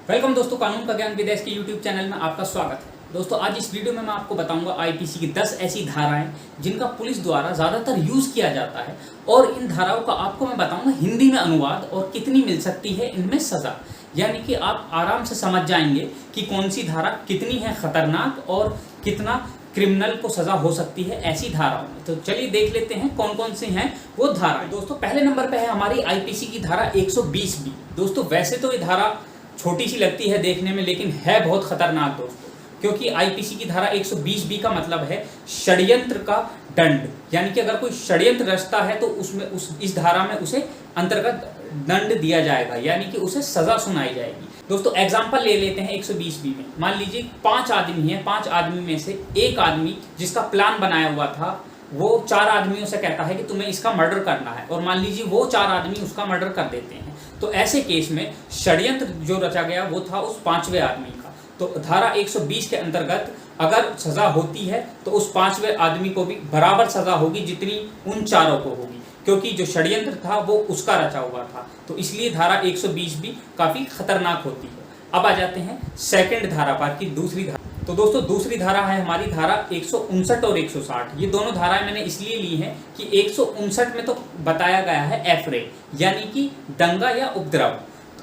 Welcome दोस्तों, कानून का ज्ञान विदेश के यूट्यूब चैनल में आपका स्वागत है। दोस्तों, आज इस वीडियो में मैं आपको बताऊंगा आईपीसी की 10 ऐसी धाराएं जिनका पुलिस द्वारा ज़्यादातर यूज़ किया जाता है और इन धाराओं का आपको मैं बताऊंगा हिंदी में अनुवाद और कितनी मिल सकती है इनमें सज़ा। यानी कि आप आराम से समझ जाएंगे कि कौन सी धारा कितनी है खतरनाक और कितना क्रिमिनल को सज़ा हो सकती है ऐसी धाराओं में। तो चलिए देख लेते हैं कौन कौन सी हैं वो धाराएं। दोस्तों, पहले नंबर पर है हमारी आईपीसी की धारा 120B। दोस्तों, वैसे तो ये धारा छोटी सी लगती है देखने में, लेकिन है बहुत खतरनाक दोस्तों, क्योंकि आईपीसी की धारा 120B का मतलब है षड्यंत्र का दंड। यानी कि अगर कोई षड्यंत्र रचता है तो उसमें इस धारा में उसे अंतर्गत दंड दिया जाएगा, यानी कि उसे सजा सुनाई जाएगी। दोस्तों, एग्जाम्पल ले लेते हैं 120B में। मान लीजिए 5 आदमी हैं, 5 आदमी में से एक आदमी जिसका प्लान बनाया हुआ था वो 4 आदमियों से कहता है कि तुम्हें इसका मर्डर करना है, और मान लीजिए वो 4 आदमी उसका मर्डर कर देते हैं। तो ऐसे केस में षड्यंत्र जो रचा गया वो था उस 5वें आदमी का। तो धारा 120 के अंतर्गत अगर सजा होती है तो उस 5वें आदमी को भी बराबर सजा होगी जितनी उन चारों को होगी, क्योंकि जो षड्यंत्र था वो उसका रचा हुआ था। तो इसलिए धारा 120 काफी खतरनाक होती है। अब आ जाते हैं सेकंड धारा पर की दूसरी धारा। तो दोस्तों, दूसरी धारा है हमारी धारा 159 और 160। ये दोनों धाराएं मैंने इसलिए ली हैं कि 159 में तो बताया गया है एफरे, यानी कि दंगा या उपद्रव,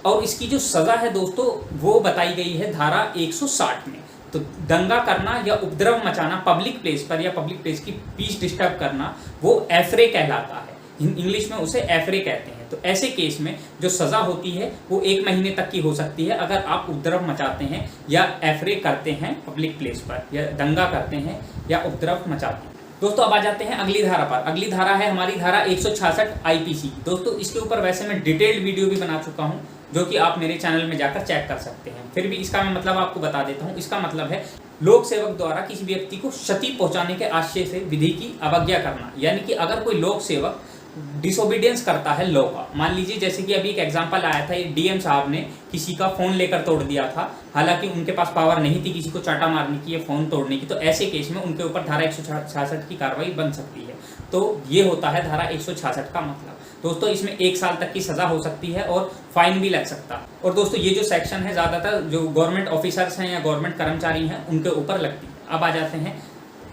और इसकी जो सजा है दोस्तों वो बताई गई है धारा 160 में। तो दंगा करना या उपद्रव मचाना पब्लिक प्लेस पर या पब्लिक प्लेस की पीस डिस्टर्ब करना वो एफरे कहलाता है। इंग्लिश में उसे एफरे कहते हैं। तो ऐसे केस में जो सजा होती है वो 1 महीने तक की हो सकती है अगर आप उपद्रव मचाते हैं या एफरे करते हैं पब्लिक प्लेस पर, या दंगा करते हैं या उपद्रव मचाते हैं। दोस्तों, अब आ जाते हैं अगली धारा पर। अगली धारा है हमारी धारा 166 आईपीसी। दोस्तों, इसके ऊपर वैसे मैं डिटेल्ड वीडियो भी बना चुका हूँ जो कि आप मेरे चैनल में जाकर चेक कर सकते हैं। फिर भी इसका मैं मतलब आपको बता देता हूँ। इसका मतलब है लोक सेवक द्वारा किसी व्यक्ति को क्षति पहुंचाने के आशय से विधि की अवज्ञा करना। यानी कि अगर कोई लोक सेवक डिसोबीडियंस करता है लॉ का, मान लीजिए जैसे कि अभी एक एग्जांपल आया था, डीएम साहब ने किसी का फोन लेकर तोड़ दिया था, हालांकि उनके पास पावर नहीं थी किसी को चाटा मारने की या फोन तोड़ने की। तो ऐसे केस में उनके ऊपर धारा 166 की कार्रवाई बन सकती है। तो ये होता है धारा 166 का मतलब। दोस्तों, इसमें 1 साल तक की सजा हो सकती है और फाइन भी लग सकता है। और दोस्तों, ये जो सेक्शन है ज्यादातर जो गवर्नमेंट ऑफिसर्स हैं या गवर्नमेंट कर्मचारी हैं उनके ऊपर लगती है। अब आ जाते हैं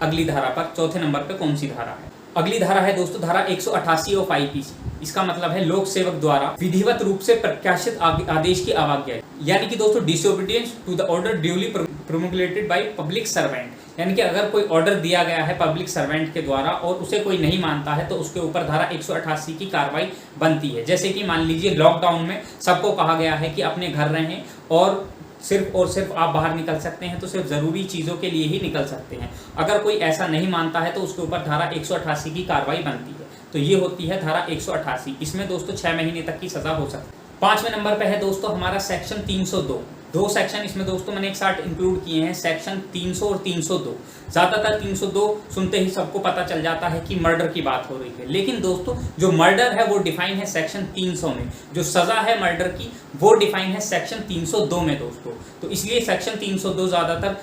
अगली धारा पर। चौथे नंबर पे कौन सी धारा है? अगली धारा है दोस्तों धारा 188 ऑफ आईपीसी। इसका मतलब है लोक सेवक द्वारा विधिवत रूप से प्रकाशित आदेश की अवज्ञा। यानी कि दोस्तों, disobedience to the order duly promulgated by public servant. यानी कि अगर कोई ऑर्डर दिया गया है पब्लिक सर्वेंट के द्वारा और उसे कोई नहीं मानता है तो उसके ऊपर धारा 188 की कार्रवाई बनती है। जैसे कि मान लीजिए लॉकडाउन में सबको कहा गया है कि अपने घर रहें और सिर्फ आप बाहर निकल सकते हैं तो सिर्फ जरूरी चीजों के लिए ही निकल सकते हैं। अगर कोई ऐसा नहीं मानता है तो उसके ऊपर धारा 188 की कार्रवाई बनती है। तो ये होती है धारा 188। इसमें दोस्तों 6 महीने तक की सजा हो सकती है। 5वें नंबर पे है दोस्तों हमारा सेक्शन 302। 2 सेक्शन इसमें दोस्तों मैंने एक साथ इंक्लूड किए हैं, सेक्शन 300 और 302। ज्यादातर 302 सुनते ही सबको पता चल जाता है कि मर्डर की बात हो रही है, लेकिन दोस्तों जो मर्डर है वो डिफाइन है सेक्शन 300 में, जो सजा है मर्डर की वो डिफाइन है सेक्शन 302 में दोस्तों। तो इसलिए सेक्शन 302 ज्यादातर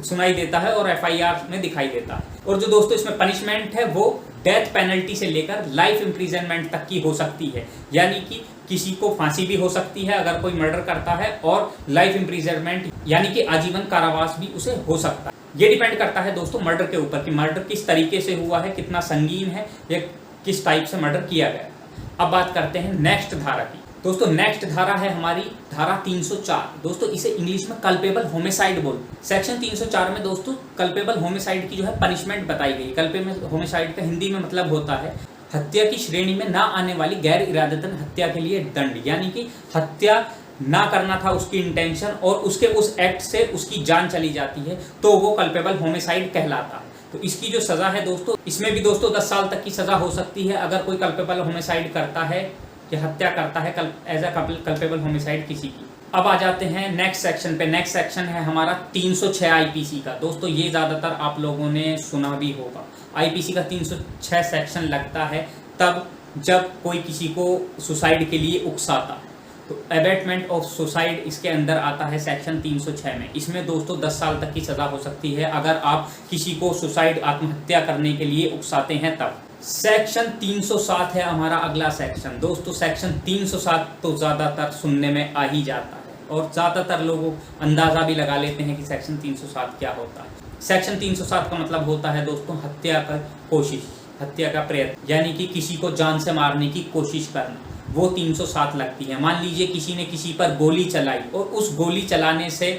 सुनाई देता है और एफआईआर में दिखाई देता है। और जो दोस्तों इसमें पनिशमेंट है वो डेथ पेनल्टी से लेकर लाइफ इम्प्रिजनमेंट तक की हो सकती है। यानी कि किसी को फांसी भी हो सकती है अगर कोई मर्डर करता है, और लाइफ इम्प्रिजनमेंट यानी कि आजीवन कारावास भी उसे हो सकता है। ये डिपेंड करता है दोस्तों मर्डर के ऊपर कि मर्डर किस तरीके से हुआ है, कितना संगीन है या किस टाइप से मर्डर किया गया है। अब बात करते हैं नेक्स्ट धारा की। दोस्तों, नेक्स्ट धारा है हमारी धारा 304। दोस्तों, इसे इंग्लिश में कल्पेबल होमिसाइड बोलते। सेक्शन 304 में दोस्तों कल्पेबल होमिसाइड की जो है पनिशमेंट बताई गई। कल्पेबल होमिसाइड का हिंदी में मतलब होता है हत्या की श्रेणी में ना आने वाली गैर इरादतन हत्या के लिए दंड। यानी कि हत्या ना करना था उसकी इंटेंशन और उसके उस एक्ट से उसकी जान चली जाती है तो वो कल्पेबल होमिसाइड कहलाता है। तो इसकी जो सजा है दोस्तों, इसमें भी दोस्तों 10 साल तक की सजा हो सकती है अगर कोई कल्पेबल होमिसाइड करता है कि हत्या करता है एज अ कल्पेबल होमिसाइड किसी की। अब आ जाते हैं नेक्स्ट सेक्शन पे। नेक्स्ट सेक्शन है हमारा 306 आईपीसी का। दोस्तों, ये ज्यादातर आप लोगों ने सुना भी होगा। आईपीसी का 306 सेक्शन लगता है तब जब कोई किसी को सुसाइड के लिए उकसाता है। तो एबेटमेंट ऑफ सुसाइड इसके अंदर आता है सेक्शन 306 में। इसमें दोस्तों 10 साल तक की सजा हो सकती है अगर आप किसी को सुसाइड आत्महत्या करने के लिए उकसाते हैं तब। सेक्शन 307 है हमारा अगला सेक्शन। दोस्तों, सेक्शन 307 तो ज्यादातर सुनने में आ ही जाता है और ज़्यादातर लोग अंदाज़ा भी लगा लेते हैं कि सेक्शन 307 क्या होता है। सेक्शन 307 का मतलब होता है दोस्तों हत्या का कोशिश, हत्या का प्रयत्न, यानी कि किसी को जान से मारने की कोशिश करना, वो 307 लगती है। मान लीजिए किसी ने किसी पर गोली चलाई और उस गोली चलाने से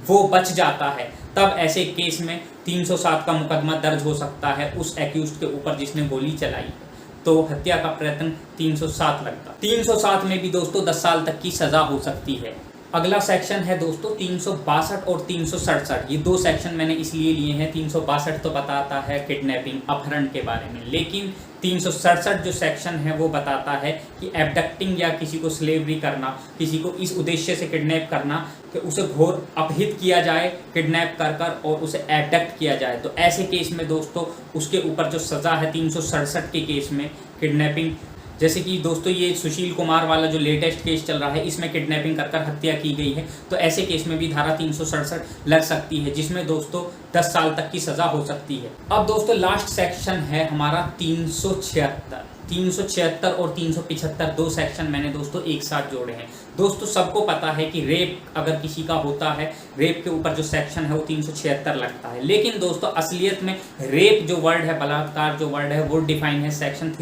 वो बच जाता है, तब ऐसे केस में 307 का मुकदमा दर्ज हो सकता है उस एक्यूज्ड के ऊपर जिसने गोली चलाई है। तो हत्या का प्रयत्न 307 लगता। 307 में भी दोस्तों 10 साल तक की सजा हो सकती है। अगला सेक्शन है दोस्तों 362 और 367। ये दो सेक्शन मैंने इसलिए लिए हैं। 362 तो बताता है किडनैपिंग, अपहरण के बारे में, लेकिन 367 जो सेक्शन है वो बताता है कि एबडक्टिंग या किसी को स्लेवरी करना, किसी को इस उद्देश्य से किडनैप करना कि उसे घोर अपहित किया जाए किडनैप कर और उसे एबडक्ट किया जाए। तो ऐसे केस में दोस्तों उसके ऊपर जो सज़ा है 367 के केस में किडनैपिंग, जैसे कि दोस्तों ये सुशील कुमार वाला जो लेटेस्ट केस चल रहा है, इसमें किडनैपिंग कर हत्या की गई है, तो ऐसे केस में भी धारा 367 लग सकती है, जिसमें दोस्तों 10 साल तक की सज़ा हो सकती है। अब दोस्तों लास्ट सेक्शन है हमारा 376। 376 और 375 दो सेक्शन मैंने दोस्तों एक साथ जोड़े हैं। दोस्तों सबको पता है कि रेप अगर किसी का होता है, रेप के ऊपर जो सेक्शन है वो 376 लगता है, लेकिन दोस्तों असलियत में रेप जो वर्ड है, बलात्कार जो वर्ड है, वो डिफाइन है सेक्शन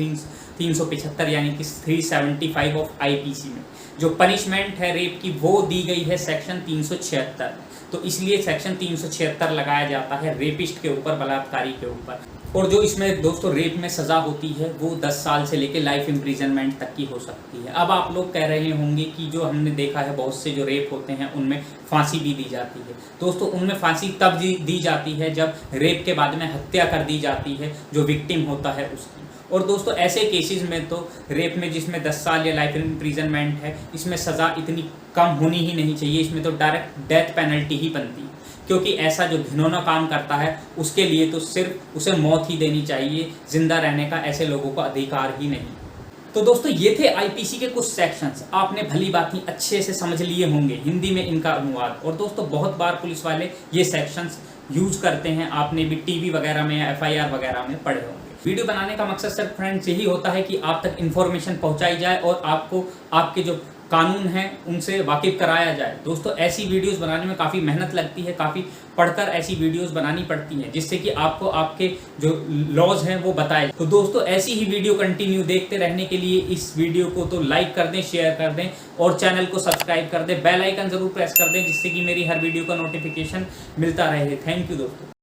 375 यानी कि 375 ऑफ आईपीसी में। जो पनिशमेंट है रेप की वो दी गई है सेक्शन 376, तो इसलिए सेक्शन 376 लगाया जाता है रेपिस्ट के ऊपर, बलात्कारी के ऊपर। और जो इसमें दोस्तों रेप में सज़ा होती है वो 10 साल से लेकर लाइफ इम्प्रिजनमेंट तक की हो सकती है। अब आप लोग कह रहे होंगे कि जो हमने देखा है बहुत से जो रेप होते हैं उनमें फांसी भी दी जाती है। दोस्तों उनमें फांसी तब दी जाती है जब रेप के बाद में हत्या कर दी जाती है जो विक्टिम होता है उसकी। और दोस्तों ऐसे केसेस में तो रेप में जिसमें 10 साल या लाइफ इम्प्रिजनमेंट है, इसमें सज़ा इतनी कम होनी ही नहीं चाहिए, इसमें तो डायरेक्ट डेथ पेनल्टी ही बनती है, क्योंकि ऐसा जो घिनौना काम करता है उसके लिए तो सिर्फ उसे मौत ही देनी चाहिए, जिंदा रहने का ऐसे लोगों को अधिकार ही नहीं। तो दोस्तों ये थे आईपीसी के कुछ सेक्शंस, आपने भली बात अच्छे से समझ लिए होंगे, हिंदी में इनका अनुवाद। और दोस्तों बहुत बार पुलिस वाले ये सेक्शंस यूज करते हैं, आपने भी टीवी वगैरह में या एफआईआर वगैरह में पढ़े होंगे। वीडियो बनाने का मकसद सिर्फ फ्रेंड्स यही होता है कि आप तक इन्फॉर्मेशन पहुंचाई जाए और आपको आपके जो कानून हैं उनसे वाकिफ कराया जाए। दोस्तों ऐसी वीडियोस बनाने में काफ़ी मेहनत लगती है, काफ़ी पढ़कर ऐसी वीडियोस बनानी पड़ती हैं, जिससे कि आपको आपके जो लॉज हैं वो बताए। तो दोस्तों ऐसी ही वीडियो कंटिन्यू देखते रहने के लिए इस वीडियो को तो लाइक कर दें, शेयर कर दें और चैनल को सब्सक्राइब कर दें, बेल आइकन ज़रूर प्रेस कर दें, जिससे कि मेरी हर वीडियो का नोटिफिकेशन मिलता रहे। थैंक यू दोस्तों।